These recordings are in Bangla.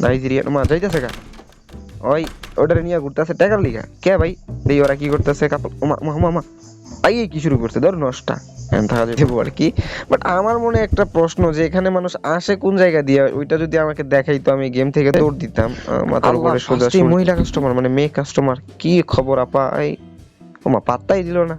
নাইজেরিয়ান মা যাইতেছে গা ওই ওটারে নিয়ে ঘুরতেছে টাকার লিগা কে ভাই দেই ওরা কি করতেছে কাপল ওমা মা মা মা আই কি শুরু করছে ধর নষ্টা এখন থাকা যেতে আর কি। বাট আমার মনে একটা প্রশ্ন যে এখানে মানুষ আসে কোন জায়গা দিয়ে, ওইটা যদি আমাকে দেখাইতো আমি গেম থেকে দৌড় দিতাম মাথার উপরে সোজা। মহিলা কাস্টমার মানে মেয়ে কাস্টমার, কি খবর আপা? এই ওমা পাত্তাই দিল না।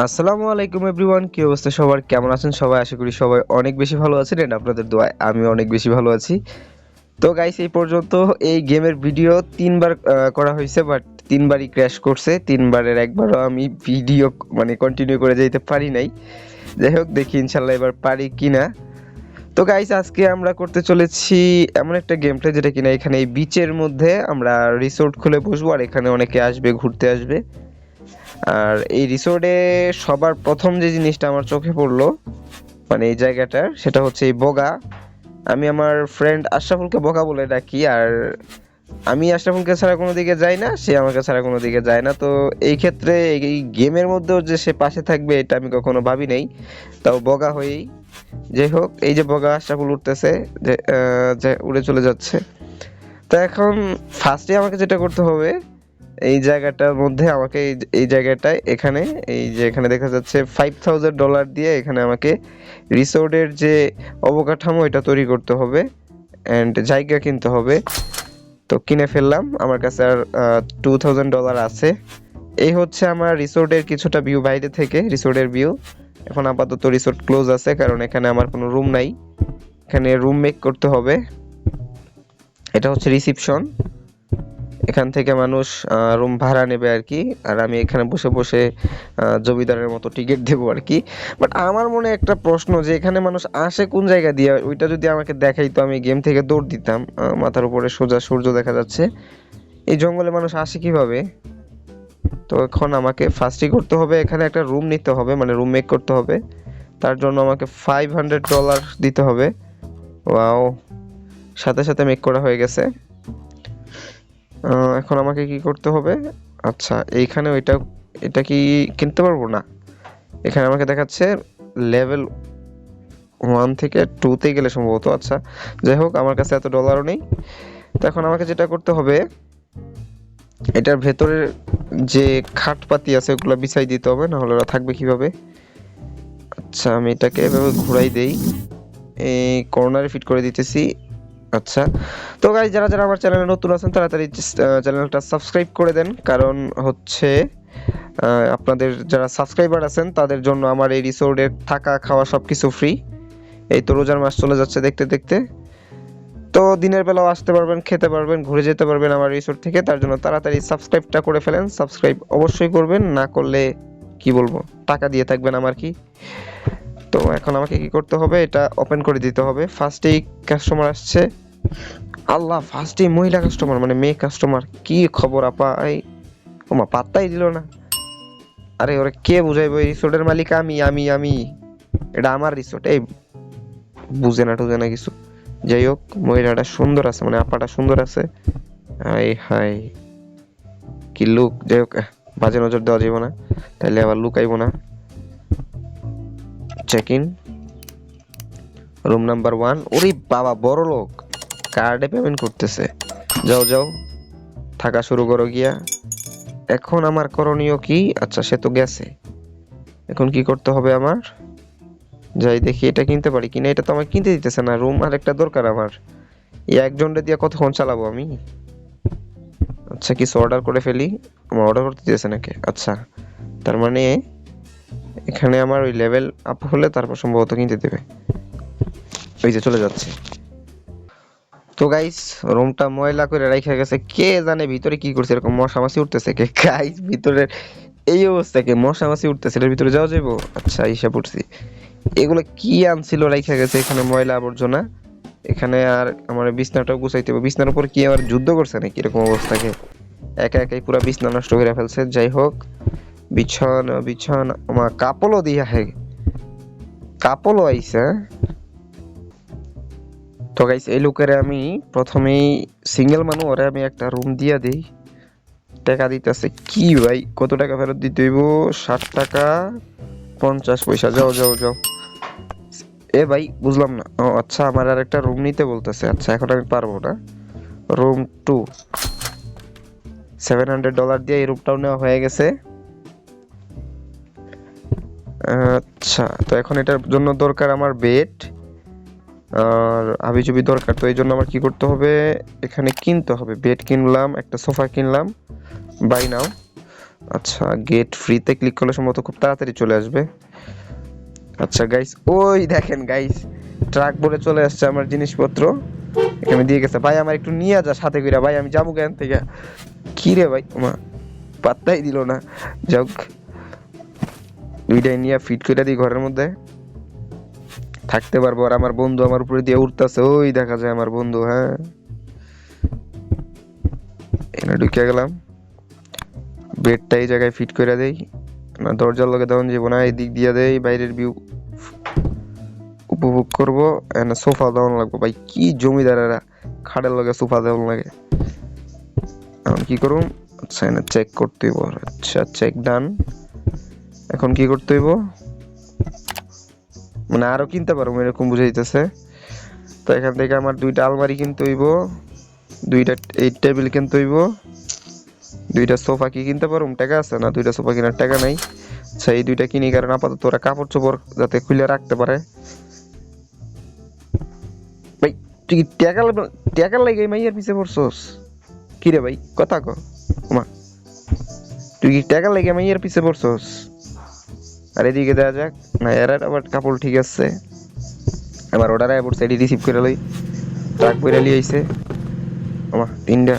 আসসালামু আলাইকুম এভরিওয়ান, কি অবস্থা সবার, কেমন আছেন সবাই? আশা করি সবাই অনেক বেশি ভালো আছেন এন্ড আপনাদের দোয়ায় আমি অনেক বেশি ভালো আছি। তো গাইস এই পর্যন্ত এই গেমের ভিডিও 3বার করা হয়েছে, বাট 3বারই ক্র্যাশ করছে। 3বারের একবারও আমি ভিডিও মানে কন্টিনিউ করে যেতে পারি নাই। যাই হোক দেখি ইনশাল্লাহ এবার পারি কিনা। তো গাইস আজকে আমরা করতে চলেছি এমন একটা গেম প্লে যেটা কিনা এখানে এই বিচের মধ্যে আমরা রিসোর্ট খুলে বসবো, আর এখানে অনেকে আসবে, ঘুরতে আসবে। আর এই রিসোর্টে সবার প্রথম যে জিনিসটা আমার চোখে পড়লো মানে এই জায়গাটার, সেটা হচ্ছে এই বগা। আমি আমার ফ্রেন্ড আশরাফুলকে বগা বলে ডাকি, আর আমি আশরাফুলকে ছাড়া কোনো দিকে যাই না, সে আমাকে ছাড়া কোনো দিকে যায় না। তো এই ক্ষেত্রে এই গেমের মধ্যেও যে সে পাশে থাকবে এটা আমি কখনো ভাবি নাই, তাও বগা হয়েই। যাই হোক এই যে বগা আশরাফুল উঠতেছে, যে উড়ে চলে যাচ্ছে। তো এখন ফার্স্টে আমাকে যেটা করতে হবে এই জায়গাটার মধ্যে আমাকে এই জায়গাটায় এখানে এই যে এখানে দেখা যাচ্ছে $5000 দিয়ে এখানে আমাকে রিসোর্টের যে অবকাঠামো এটা তৈরি করতে হবে এন্ড জায়গা কিনতে হবে। তো কিনে ফেললাম, আমার কাছে আর $2000 আছে। এই হচ্ছে আমার রিসোর্টের কিছুটা ভিউ, বাইরে থেকে রিসোর্টের ভিউ। এখন আপাতত রিসোর্ট ক্লোজ আছে কারণ এখানে আমার কোনো রুম নাই, এখানে রুম মেক করতে হবে। এটা হচ্ছে রিসিপশন, এখান থেকে মানুষ রুম ভাড়া নেবে আর কি, আর আমি এখানে বসে বসে জমিদারের মতো টিকিট দেবো আর কি। বাট আমার মনে একটা প্রশ্ন যে এখানে মানুষ আসে কোন জায়গা দিয়ে, ওইটা যদি আমাকে দেখাইতো আমি গেম থেকে দৌড় দিতাম। মাথার উপরে সোজা সূর্য দেখা যাচ্ছে, এই জঙ্গলে মানুষ আসে কিভাবে? তো এখন আমাকে ফার্স্টই করতে হবে এখানে একটা রুম নিতে হবে, মানে রুম মেক করতে হবে। তার জন্য আমাকে $500 দিতে হবে। ওয়াও, সাথে সাথে মেক করা হয়ে গেছে। এখন আমাকে কি করতে হবে? আচ্ছা এইখানে এটা কি কিনতে পারবো না, এখানে আমাকে দেখাচ্ছে লেভেল 1 থেকে 2 তে গেলে সম্ভবত। আচ্ছা যাই হোক আমার কাছে এত ডলারও নেই। তো এখন আমাকে যেটা করতে হবে এটার ভেতরের যে খাটপাতি আছে ওগুলো বিছাই দিতে হবে, না হলে ওরা থাকবে কিভাবে? আচ্ছা আমি এটাকে এভাবে ঘুরাই দেই, এই কর্নারে ফিট করে দিতেছি। আচ্ছা তো গাইস যারা যারা আমার চ্যানেলে নতুন আছেন তাড়াতাড়ি চ্যানেলটা সাবস্ক্রাইব করে দেন, কারণ হচ্ছে আপনাদের যারা সাবস্ক্রাইবার আছেন তাদের জন্য আমার এই রিসোর্টের থাকা খাওয়া সবকিছু ফ্রি। এই তো রোজার মাস চলে যাচ্ছে দেখতে দেখতে, তো দিনের বেলাও আসতে পারবেন, খেতে পারবেন, ঘুরে যেতে পারবেন আমার রিসোর্ট থেকে। তার জন্য তাড়াতাড়ি সাবস্ক্রাইবটা করে ফেলেন, সাবস্ক্রাইব অবশ্যই করবেন, না করলে কি বলবো টাকা দিয়ে থাকবেন আমার কি। তো এখন আমাকে কি করতে হবে, এটা ওপেন করে দিতে হবে। ফার্স্টেই কাস্টমার আসছে, আল্লাহ ফার্স্টেই মহিলা কাস্টমার মানে মেয়ে কাস্টমার, কি খবর আপা? এই ওমা পাত্তাই দিল না। আরে ওরা কে বুঝাইবো, এই রিসোর্টের মালিক আমি আমি আমি এটা আমার রিসোর্ট, এই বুঝে না টুঝে না কিছু। যাই হোক মহিলাটা সুন্দর আছে, মানে আপাটা সুন্দর আছে। হাই হাই কি লুক! যাই হোক বাজে নজর দেওয়া যাবে না, তাইলে আবার লুকাইবো না। Check in room number 1। ওরে বাবা বড় লোক, কার্ডে পেমেন্ট করতেছে। যাও যাও থাকা শুরু করো গিয়া। এখন আমার করণীয় কি? আচ্ছা সে তো গেছে, এখন কি করতে হবে আমার? যাই দেখি এটা কিনতে পারি কিনা, এটা তো আমাকে কিনতে দিতেছে না। রুম আর একটা দরকার আমার, এই একজনটা দিয়ে কতক্ষণ চালাবো আমি? আচ্ছা কিছু অর্ডার করে ফেলি, আমার অর্ডার করতে দিতেছে নাকি? আচ্ছা তার মানে এখানে আমার ওই লেভেল আপ হলে তারপর সম্ভবত কিনতে দেবে। ওই যে চলে যাচ্ছে। তো গাইস রুমটা ময়লা করে রাখা গেছে, কে জানে ভিতরে কি করছে, এরকম মশা মাছি উঠতেছে কে? গাইস ভিতরে এই অবস্থা, কে মশা মাছি উঠতেছে, এর ভিতরে যাওয়া যাবো? আচ্ছা এসে পড়ছি। এগুলো কি আনছিল রাখা গেছে এখানে ময়লা আবর্জনা। এখানে আর আমার বিছনাটাও গুছাইতে হবে, বিছনার উপর কি আমার যুদ্ধ করছে নাকি এরকম অবস্থাকে? একা একাই পুরো বিছনা নষ্ট করে ফেলছে। যাই হোক বিছানা বিছানা আমার কাপড়ও দিয়া হে, কাপড়ও আইছে। তো গাইস এই লোকের আমি প্রথমেই সিঙ্গেল মানুষ, ওরে আমি একটা রুম দিয়া দেই। টাকা দিতেছে কি ভাই, কত টাকা ফেরত দিতে হইব? 60 টাকা 50 পয়সা। যাও যাও যাও। এ ভাই বুঝলাম না। ও আচ্ছা, আমার আর একটা রুম নিতে বলতেছে। আচ্ছা, এখন আমি পারবো না। রুম 2, $700 দিয়ে এই রুমটাও নেওয়া হয়ে গেছে। আচ্ছা, তো এখন এটার জন্য দরকার আমার বেড আর হাবিজাবি দরকার। তো এই জন্য আমার কি করতে হবে, এখানে কিনতে হবে। বেড কিনলাম, একটা সোফা কিনলাম, বাই নাও। আচ্ছা, গেট ফ্রিতে ক্লিক করলে সম্ভবত খুব তাড়াতাড়ি চলে আসবে। আচ্ছা গাইস, ওই দেখেন গাইস, ট্রাক ভরে চলে আসছে আমার জিনিসপত্র এখানে দিয়ে গেছে। ভাই আমার একটু নিয়ে যা সাথে কইরা, ভাই আমি যাবো কেন থেকে। কি রে ভাই, মা পাত্তাই দিল না। যাক, দুইটাই নিয়ে ফিট করে দিই ঘরের মধ্যে, থাকতে পারবো। আর আমার বন্ধু আমার উপরে দিয়ে উঠতেছে, ওই দেখা যায় আমার বন্ধু। হ্যাঁ, এখানে ঢুকে গেলাম। বেডটা এই জায়গায় ফিট করে দেই, না দরজার লগে দেওয়া যাবো না, এই দিক দিয়ে দেই, বাইরের ভিউ উপভোগ করবো। এখানে সোফা দেওয়ান লাগবো। ভাই কি জমিদারেরা খাটের লগে সোফা দেওয়ান লাগে। এখন কি করুম, আচ্ছা এখানে চেক করতে হইব। আচ্ছা চেক ডান। এখন কি করতে হইব, মানে আরো কিনতে পারবো এরকম বুঝাইতেছে। তো এখান থেকে আমার 2টা আলমারি কিনতে হইব, 2টা এই টেবিল কিনতে হইব, 2টা সোফা। কি কিনতে পারবো, টাকা আছে না, 2টা সোফা কেনার টাকা নাই। আচ্ছা, এই 2টা কিনি, কারণ আপাতত ওরা কাপড় চোপড় যাতে খুলে রাখতে পারে। ভাই তুই কি টাকা লাগে মাইয়ার পিছে পড়ছস? কি রে ভাই, কথা ক। মা, তুই কি টাকা লাগে মাইয়ার পিছে পড়ছস? আর এদিকে দেওয়া যাক না, এর আবার কাপড় ঠিক আছে। আমার অর্ডার আয় পড়ছে, এটি রিসিভ করে লই। ট্রাক বইরা লিয়ে আইছে আমার 3টা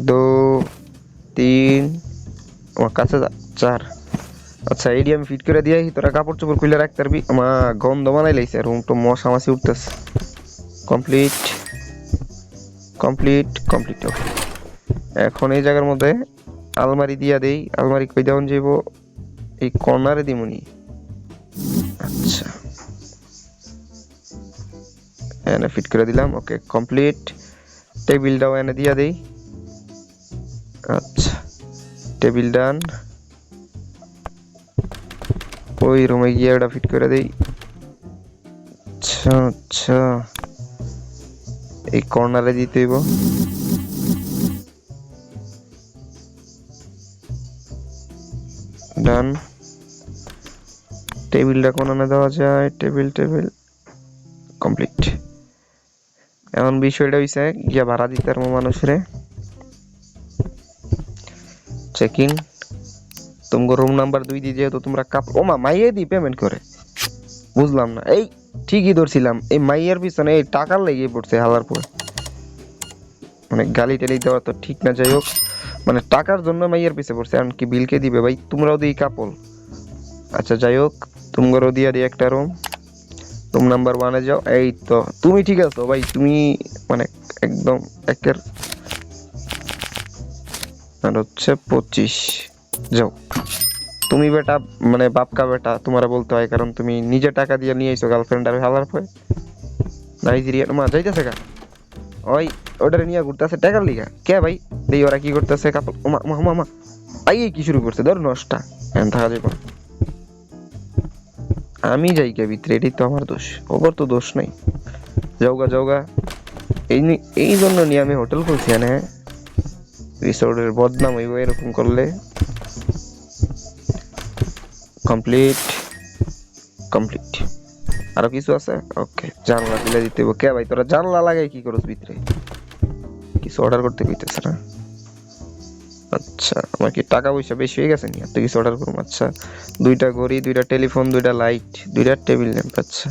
2 3 আমার কাছে 4। আচ্ছা, এডি আমি ফিট করে দিয়াই, তোরা কাপড় চোপড় খুলে রাখতে পারবি। আমার গন্ধ বানাই লাইছে, রুম তো মশা মাছি উঠতেছে। Complete complete complete. ওকে, এখন এই জায়গার মধ্যে আলমারি দিয়া দেই। আলমারি কই দেওয়ান যাইব, এই কর্নারে দিমুনি। আচ্ছা, এনে ফিট করে দিলাম। ওকে কমপ্লিট। টেবিলটাও এনে দিয়া দেই। আচ্ছা, টেবিল ডান। ওই রুমে গিয়ে ওটা ফিট করে দেই। আচ্ছা আচ্ছা, এই কর্নারে দিতে হইব। ডান। টেবিলটা কোনানে দেওয়া যায়, টেবিল কমপ্লিট। এখন বিষয়টা হইছে গিয়া ভাড়া দিতে পারবো মানুষরে। চেকিং। তোমার রুম নাম্বার 2 দিয়ে যেহেতু তোমরা ওমা মাইয়ে দি পেমেন্ট করে, বুঝলাম না। এই ঠিকই ধরছিলাম, এই মাইয়ের পিছনে এই টাকার লেগে পড়ছে হালার পর। মানে গালি টালি দেওয়া তো ঠিক না, যাই হোক, মানে টাকার জন্য মাইয়ের পিছে পড়ছে। এখন কি বিলকে দিবে ভাই, তোমরাও দিই কাপল। আচ্ছা যাই হোক, তোমারও দিয়া দিই একটা রুম। রুম নাম্বার 1-এ যাও। এই তো তুমি ঠিক আছো ভাই, তুমি মানে একদম একের। আর হচ্ছে 25। যাও, তুমি বেটা মানে বাপকা বেটা তোমারা বলতে হয়, কারণ তুমি নিজে টাকা দিয়ে নিয়ে আইছো গার্লফ্রেন্ড আর হালার পরে। নাইজেরিয়া মা যাইতেছে গা, ওই ওটারে নিয়ে ঘুরতেছে টাকার লিগা। কে ভাই দেই, ওরা কি করতেছে কাপড়। ওমা মা মা আই কি শুরু করছে, ধর নষ্টা এন থাকা যাইব। আমি যাই কে ভিতরে, এটাই তো আমার দোষ, ওর তো দোষ নাই। যাওগা যাওগা। এই জন্য নিয়ে আমি হোটেল খুলছি, হ্যাঁ রিসোর্টের বদনাম হইব এরকম করলে। Complete complete. আরো কিছু আছে? ওকে, জানলা খুলে দিতে হবে। কে ভাই তোরা জানলা লাগাই কি করছ ভিতরে? কিছু অর্ডার করতে কইতেছ না? আচ্ছা, আমার কি টাকা পয়সা বেশি হয়ে গেছে নি এত কিছু অর্ডার করব? আচ্ছা, 2টা ঘড়ি, 2টা টেলিফোন, 2টা লাইট, 2টা টেবিল ল্যাম্প। আচ্ছা,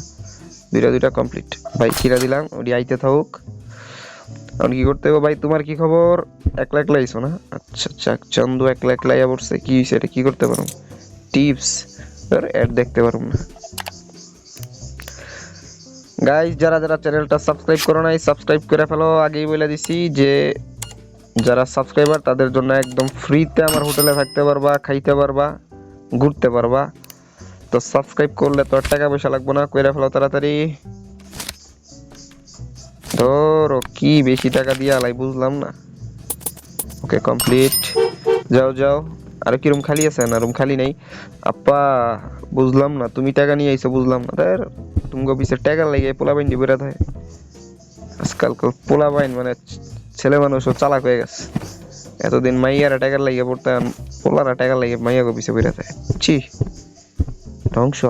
2টা কমপ্লিট। ভাই কিরা দিলাম, ওডি আইতে থাকুক। এখন কি করতে হবে ভাই, তোমার কি খবর? একলা একলা আইছো না? আচ্ছা আচ্ছা, চন্দু একলা একলা আইয়া পড়ছে। কি হইছে, এটা কি করতে পারো? টিপস অ্যাড দেখতে পারো না। গাইস, যারা যারা চ্যানেলটা সাবস্ক্রাইব করো নাই সাবস্ক্রাইব করে ফেলো। আগেই বলে দিছি যে যারা সাবস্ক্রাইবার তাদের জন্য একদম ফ্রিতে আমার হোটেলে থাকতে পারবা, খাইতে পারবা, ঘুরতে পারবা। তো সাবস্ক্রাইব করলে তো আর টাকা পয়সা লাগবে না, কইরা ফেলো তাড়াতাড়ি। ধরো কি বেশি টাকা দিয়ে আলাই বুঝলাম না। ওকে কমপ্লিট। যাও যাও, আর কি রুম খালি আছে? না রুম খালি নেই। আপা বুঝলাম না, তুমি টাকা নিয়ে আইছো বুঝলাম না। তার তুমি পিছে টাকা লাগে পোলাপাইন দি বেড়া থাকে। আজকাল পোলাপাইন মানে ছেলে মানুষও চালাক হয়ে গেছে। এতদিন মাইয়ারা টাকা লাগিয়ে পড়তাম, পোলারা টাকা লাগিয়ে মাইয়া গো পিছে বেড়া থাকে। ছি, ধ্বংস।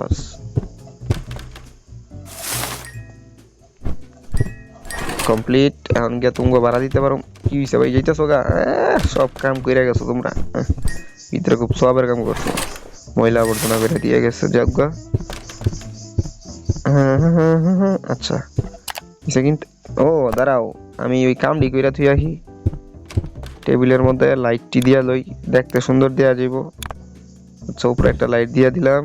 কমপ্লিট। এখন গিয়ে তুমি ভাড়া দিতে পারো। কি হয়েছে ভাই, যাইতেছো গা? সব কাম করে গেছো তোমরা। ভিতরে খুব সবের কাম করছো। ময়লা আবর্জনা বেড়ে দিয়ে গেছে যজ্ঞ। আচ্ছা কিন্তু ও দাঁড়াও, আমি ওই কামটি কইরা থুই আহি। টেবিলের মধ্যে লাইটটি দিয়া লই, দেখতে সুন্দর দেয়া যাইব। আচ্ছা উপরে একটা লাইট দিয়া দিলাম।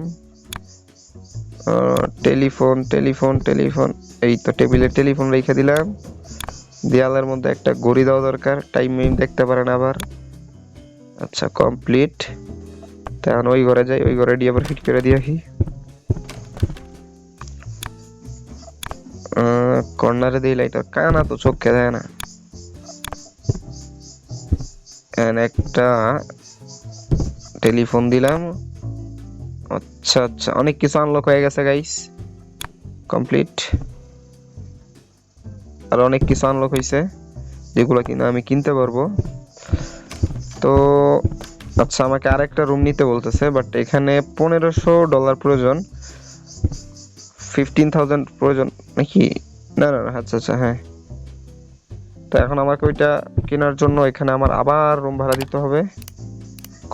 টেলিফোন টেলিফোন টেলিফোন, এই তো টেবিলে টেলিফোন রেখে দিলাম। দেয়ালের মধ্যে একটা ঘড়ি দেওয়া দরকার, টাইম দেখতে পারেন আবার। আচ্ছা কমপ্লিট। তখন ওই ঘরে যাই, ওই ঘরে দিয়ে আবার ফিট করে দিয়ে আসি। কর্নারে দিই লাইট, কানা তো চোখে দেয় না। একটা টেলিফোন দিলাম। আচ্ছা আচ্ছা, অনেক কিছু আনলক হয়ে গেছে গাইস। কমপ্লিট। আর অনেক কিছু আনলক হয়েছে যেগুলো কিনা আমি কিনতে পারবো। তো আচ্ছা, আমাকে আরেকটা রুম নিতে বলতেছে, বাট এখানে $1500 প্রয়োজন। 15,000 প্রয়োজন নাকি? না না আচ্ছা আচ্ছা হ্যাঁ। তো এখন আমাকে ওইটা কেনার জন্য এখানে আমার আবার রুম ভাড়া দিতে হবে।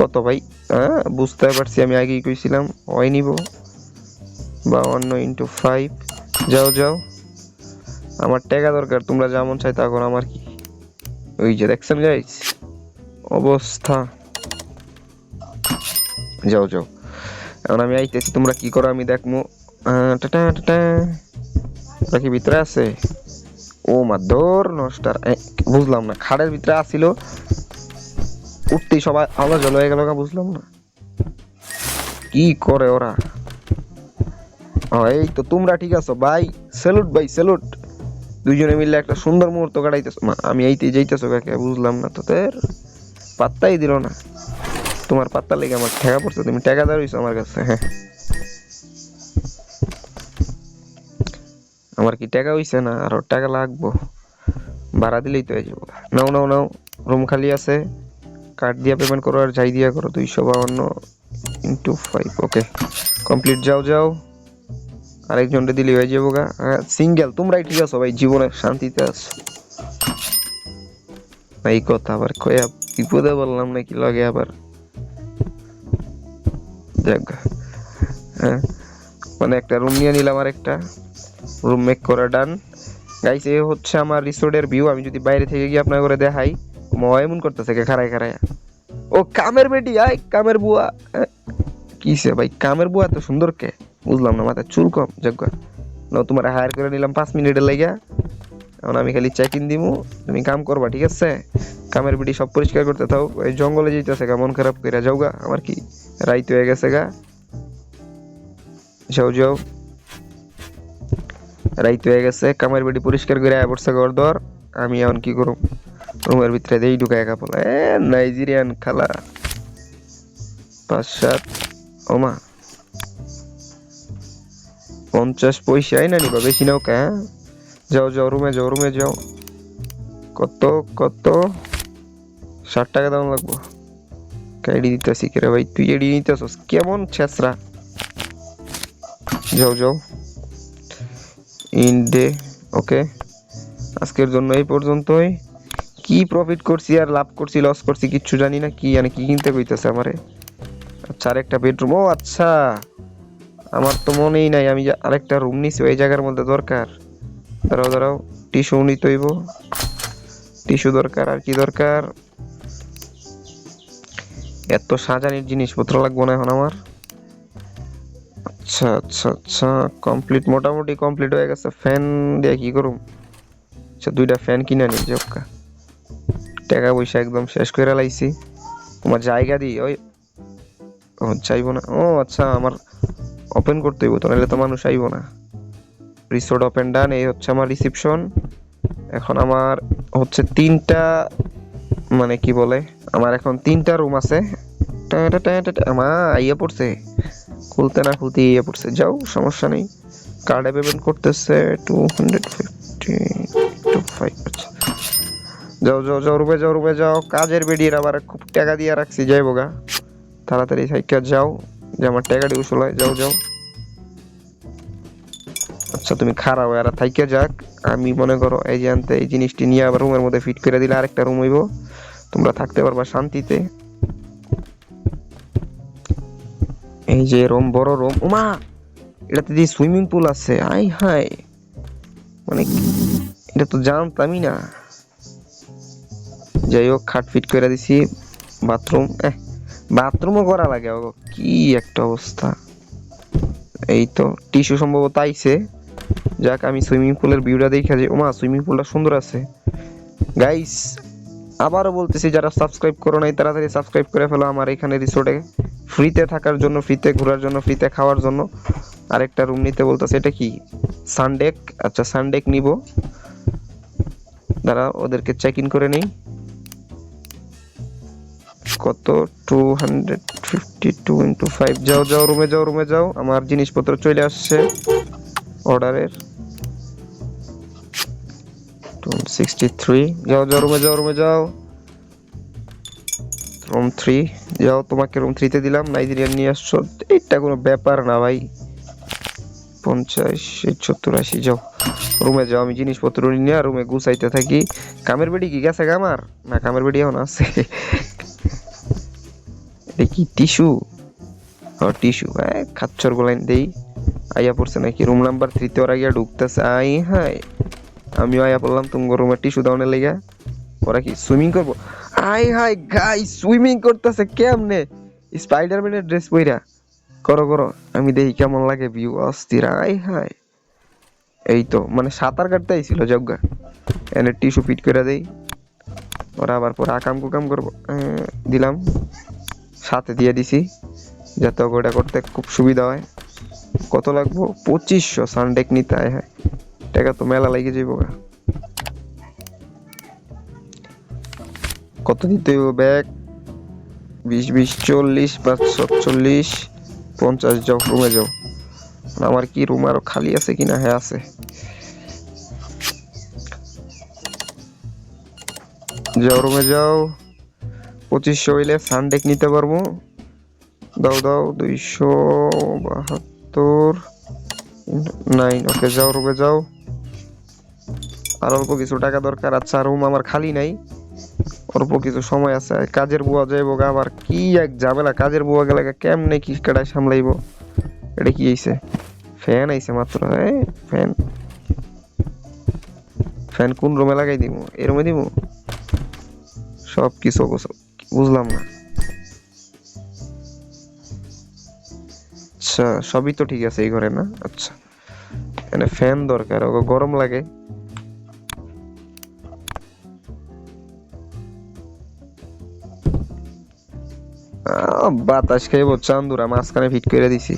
কত ভাই? হ্যাঁ বুঝতে পারছি, আমি আগেই কইছিলাম ওই নিব। 52 × 5। যাও যাও, আমার টাকা দরকার, তোমরা যেমন চাই তা করো, আমার কি। ওই যে দেখছেন গাইস অবস্থা। যাও যাও, এখন আমি আইতেছি, তোমরা কি করো আমি দেখবো। Tata tata. ওরা কি ভিতরে আছে? ও মাদর নষ্টার, বুঝলাম না, খাড়ের ভিতরে আসিল, উঠতেই সবাই আলো জল হয়ে গেল, বুঝলাম না কি করে ওরা। এই তো তোমরা ঠিক আছো ভাই, স্যালুট ভাই স্যালুট। দুইজনে মিলে একটা সুন্দর মুহূর্ত কাটাইতেছো। আমি এইতেই যাইতেছো কাকে বুঝলাম না তো, তোর পাত্তাই দিল না। তোমার পাত্তা লেগে আমার ঠেকা পড়ছে, তুমি টাকা দাঁড়িয়েছো আমার কাছে। হ্যাঁ আমার কি টাকা হইছে না? আরো টাকা লাগবো, ভাড়া দিলেই তো হয়ে যাবো। নাও নাও নাও, রুম খালি আছে, কার্ড দিয়ে পেমেন্ট করো আর যাই দিয়া করো। 252 × 5। ওকে কমপ্লিট। যাও যাও, আরেকজনটা দিলে হয়ে যাবো গা। সিঙ্গেল তোমরাই ঠিক আছো ভাই, জীবনে শান্তিতে আছো। এই কথা আবার কয়া বিপদে বললাম নাকি লগে আবার। যাক হ্যাঁ, মানে একটা রুম নিয়ে নিলাম, আর একটা রুম মেক করা ডান। গাইস এই হচ্ছে আমার রিসোর্টের ভিউ। আমি যদি বাইরে থেকে গিয়ে আপনার করে দেখাই, ময় এমন করতেছে কে খাড়ায় খাড়ায়। ও কামের বেটি, আয় কামের বুয়া। কিসে ভাই কামের বুয়া এত সুন্দর কে? বুঝলাম না, মাথায় চুল কম। যজ্ঞ না, তোমার হায়ার করে নিলাম 5 মিনিটের লাগিয়া। এখন আমি খালি চেক ইন দিমু, তুমি কাম করবা ঠিক আছে। কামের বেটি সব পরিষ্কার করতে থাও। এই জঙ্গলে যাইতেছে গা, মন খারাপ করে যাও গা। আমার কি রাইত হয়ে গেছে গা, যাও যাও, রাইত হয়ে গেছে। কামের বেটি পরিষ্কার করে আয় পড়ছে ঘর দর। আমি এখন কি করব? রুমের ভিতরে দেই ঢুকায় কাপড়। নাইজেরিয়ান খালা 5-7। ওমা 50 পয়সাই না নিবা, বেশি নাও কা। যাও যাও, রুমে যাও রুমে যাও। কত কত? 60 টাকা দাম লাগবো। কাইডি দিতেছি কে রে ভাই, তুই এডি নিতেছস কেমন ছেসরা। যাও যাও, ইন ডে। ওকে আজকের জন্য এই পর্যন্তই। কি প্রফিট করছি আর লাভ করছি লস করছি কিচ্ছু জানি না, কি মানে কি কিনতে কইতেছে আমারে। আচ্ছা আরেকটা বেডরুম, ও আচ্ছা আমার তো মনেই নাই আমি আরেকটা রুম নিছি ওই জায়গার মধ্যে দরকার। দাঁড়াও দাঁড়াও, টিস্যু নিতে হইব, টিস্যু দরকার। আর কি দরকার? এত সাজানির জিনিসপত্র লাগবো না এখন আমার। আচ্ছা আচ্ছা আচ্ছা কমপ্লিট, মোটামুটি কমপ্লিট হয়ে গেছে। ফ্যান দিয়ে কি করুম? আচ্ছা 2টা ফ্যান কিনে নি। জক্কা টাকা পয়সা একদম শেষ করে লাইছি। তোমার জায়গা দিই ওই চাইবো না। ও আচ্ছা আমার ওপেন করতে হইব তো, নাহলে তো মানুষ আইবো না। রিসোর্ট ওপেন ডান। এই হচ্ছে আমার রিসেপশন। এখন আমার হচ্ছে 3টা, মানে কি বলে, আমার এখন 3টা রুম আছে আমা ইয়ে পড়ছে, খুলতে না খুলতে ইয়ে পড়ছে। যাও, সমস্যা নেই। কার্ডে পেমেন্ট করতেছে 250 আচ্ছা। যাও যাও যাও, রুমে যাও, রুমে যাও। কাজের বেডির আবার খুব টাকা দিয়ে রাখছি, যাইবো গা। তাড়াতাড়ি সাইকেল যাও, যে আমার টাকাটি উসুল হয়। যাও যাও। আচ্ছা তুমি খারাপ আর থাইকে যাক। আমি মনে করো এই যে আনতে এই জিনিসটি নিয়ে আবার রুমের মধ্যে ফিট করে দিলে আরেকটা রুম হইব, তোমরা থাকতে পারবা শান্তিতে। এই যে রুম, বড় রুম। ওমা, এটাতে দিয়ে সুইমিং পুল আছে। আই হাই, মানে এটা তো জানতামই না। যাই হোক, খাট ফিট করে দিছি। বাথরুম, বাথরুমও করা লাগে। কি একটা অবস্থা। এই তো টিস্যু সম্ভবত আইছে। যাক, আমি সুইমিং পুলের ভিউটা দেখে যাই। ওমা, সুইমিং পুলটা সুন্দর আছে। গাইস, আবারও বলতেছি, যারা সাবস্ক্রাইব করো নাই তাড়াতাড়ি সাবস্ক্রাইব করে ফেলো আমার এখানে রিসোর্টে, ফ্রিতে থাকার জন্য, ফ্রিতে ঘোরার জন্য, ফ্রিতে খাওয়ার জন্য। আরেকটা রুম নিতে বলতেছে। এটা কি? সানডেক। আচ্ছা, সানডেক নিব। দাঁড়া, ওদেরকে চেক ইন করে নেই। কত? 252 × 5। যাও যাও, রুমে যাও, রুমে যাও। আমার জিনিসপত্র চলে আসছে অর্ডারের। 263। যাও যাও, রুমে যাও, রুমে যাও। রুম 3 যাও, তোমাকে রুম 3 তে দিলাম। নাইজেরিয়ান নিয়ে আসছো, এটা কোনো ব্যাপার না ভাই। 50, 70, 80। যাও, রুমে যাও। আমি জিনিসপত্র নিয়ে রুমে গুছাইতে থাকি। কামের বেডি কি গেছে আমার? না, কামের বেডি এখন আছে। এটা কি টিস্যু? টিস্যু। খাচ্ছর গোলাইন দেই। আইয়া পড়ছে নাকি? রুম নাম্বার 3 তে ওরা গিয়া ঢুকতেছে। আই হাই, আমিও আইয়া পড়লাম তোমার রুমে টিস্যু দাউনের লেগা। ওরা কি সুইমিং করবো? আই হাই গাইস, সুইমিং করতেছে কেমনে? স্পাইডারম্যানের ড্রেস পইরা। করো করো, আমি দেখি কেমন লাগে ভিউ। অস্থির। আই হাই, এই তো মানে সাঁতার কাটতে আইছিল যজ্ঞা। এনে টিস্যু ফিট করে দেই। ওরা আবার পরে আকাম কুকাম করবো। দিলাম, সাথে দিয়ে দিছি, যাতে ওটা করতে খুব সুবিধা হয়। কত লাগবো? 2500 সানডেক নিতে। আয় হ্যাঁ, টাকা তো মেলা লাগে যাইব। কত দিতে হইব? ব্যাগ 20, 20, 40, 45, 50। যাও, রুমে যাও। আমার কি রুম আরো খালি আছে কিনা? হ্যাঁ আছে। যাও, রুমে যাও। 2500 হইলে সানডেক নিতে পারবো। দাও দাও, 272 9। ওকে, যাও, রুমে যাও। আর অল্প কিছু টাকা দরকার। আচ্ছা, রুম আমার খালি নাই, অল্প কিছু সময় আছে। কাজের বুয়া যাইবো গা, আবার কি এক ঝামেলা। কাজের বুয়া গেলে কেমনে কি কাটায় সামলাইবো। এটা কি আইছে? ফ্যান আইছে মাত্র। ফ্যান, ফ্যান কোন রুমে লাগাই দিব? এই রুমে দিব? সব কিছু বুঝলাম না। আচ্ছা, সবই তো ঠিক আছে এই ঘরে না? আচ্ছা, এখানে ফ্যান দরকার, গরম লাগে। বাতাস খাইব চান্দুরা, মাঝখানে ফিট করে দিছি।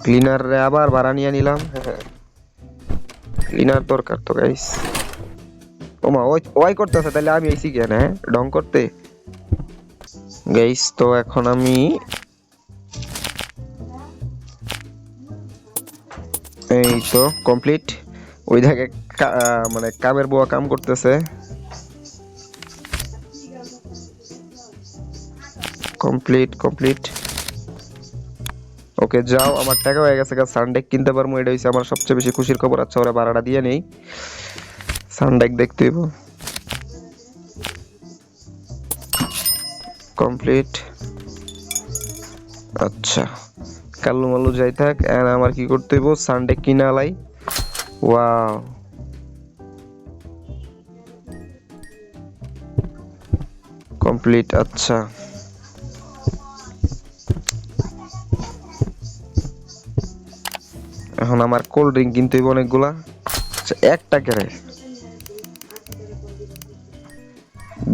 ক্লিনার রে আবার ভাড়া নিয়ে নিলাম। ক্লিনার দরকার তো গাইস। ওমা, ওই করতেছে, তাহলে আমি আইছি কেন? ডং করতে গাইস। তো এখন আমি এই তো কমপ্লিট। ওই দেখে মানে কামের বুয়া কাম করতেছে। Complete complete. ওকে, যাও, আমার টাকা হয়ে গেছে। সানডেক কিনতে পারবো, এটা হচ্ছে আমার সবচেয়ে বেশি খুশির খবর। আচ্ছা, ওরা ভাড়াটা দিয়ে নেই, সানডেক দেখতে হইব। কমপ্লিট। আচ্ছা, কাল্লু মাল্লু যাই থাক। আমার কি করতে হইব? সানডেক কিনা লাই। Wow, complete. আচ্ছা, এখন আমার কোল্ড ড্রিঙ্ক কিনতে হইব অনেকগুলা। আচ্ছা, একটা কেরে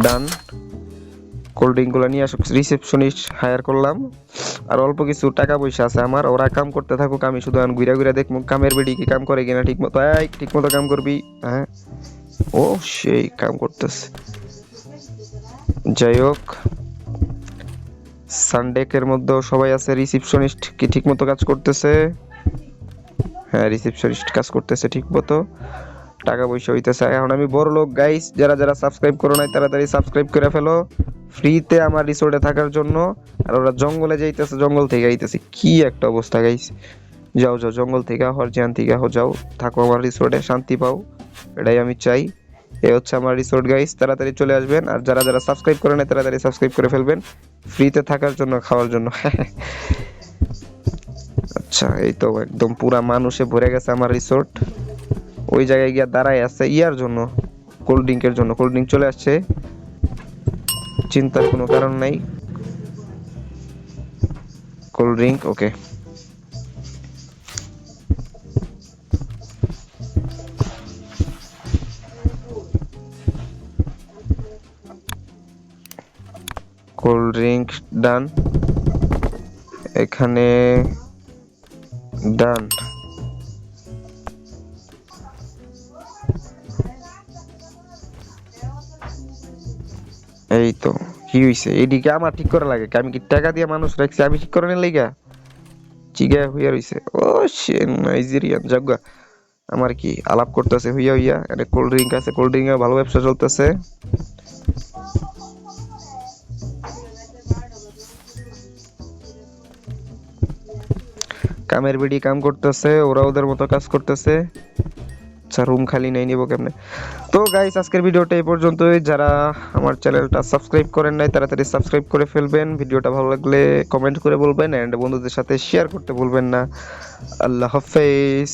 ডান। কোল্ড ড্রিঙ্ক গুলা নিয়ে আসুক। রিসেপশনিস্ট হায়ার করলাম। আর অল্প কিছু টাকা পয়সা আছে আমার। ওরা কাম করতে থাকুক, আমি শুধু ঘুরা ঘুরা দেখবো কামের বেডি কি কাম করে কিনা ঠিক মতো। ঠিক মতো কাম করবি। হ্যাঁ, ও সেই কাম করতেছে। যাই হোক, সানডেকের মধ্যেও সবাই আছে। রিসিপশনিস্ট কি ঠিক মতো কাজ করতেছে? হ্যাঁ, রিসিপশনিস্ট কাজ করতেছে ঠিক মতো, টাকা পয়সা হইতেছে। এখন আমি বড় লোক গাইস, যারা যারা সাবস্ক্রাইব করো নাই তাড়াতাড়ি সাবস্ক্রাইব করে ফেলো ফ্রিতে আমার রিসোর্টে থাকার জন্য। আর ওরা জঙ্গলে যাইতেছে, জঙ্গল থেকে আইতেছে, কি একটা অবস্থা গাইস। যাও যাও, জঙ্গল থেকে হরজিয়ান থেকে যাও, থাকো আমার রিসোর্টে, শান্তি পাও, এটাই আমি চাই। এই হচ্ছে আমার রিসোর্ট গাইস, তাড়াতাড়ি চলে আসবেন। আর যারা যারা সাবস্ক্রাইব করে নাই তাড়াতাড়ি সাবস্ক্রাইব করে ফেলবেন ফ্রিতে থাকার জন্য, খাওয়ার জন্য। আচ্ছা, এই তো একদম পুরা মানুষে ভরে গেছে আমার রিসোর্ট। ওই জায়গায় গিয়ে দাঁড়ায় আছে ইয়ার জন্য, কোল্ড ড্রিঙ্কের জন্য। কোল্ড ড্রিঙ্ক চলে আসছে, চিন্তার কোনো কারণ নাই। কোল্ড ড্রিঙ্ক ওকে। কোল্ড ড্রিঙ্ক ডান, এখানে ডান। এই তো, কি হইছে? এইদিকে আমার ঠিক করা লাগে, আমি কি টাকা দিয়ে মানুষ রাখছি আমি ঠিক করে নিয়ে লাইগা? চিগা হইয়া রইছে। ও সে নাইজেরিয়ান জাগা, আমার কি আলাপ করতেছে হইয়া হইয়া। এটা কোল্ড ড্রিঙ্ক আছে, কোল্ড ড্রিঙ্কে ভালো ব্যবসা চলতেছে। কামের বিডি কাম করতেছে, ওরা ওদের মতো কাজ করতেছে। আচ্ছা, রুম খালি নাই, নিব কেমনে? তো গাইস, আজকের ভিডিওটা এই পর্যন্তই। যারা আমার চ্যানেলটা সাবস্ক্রাইব করেন নাই তাড়াতাড়ি সাবস্ক্রাইব করে ফেলবেন। ভিডিওটা ভালো লাগলে কমেন্ট করে বলবেন, এন্ড বন্ধুদের সাথে শেয়ার করতে ভুলবেন না। আল্লাহ হাফেজ।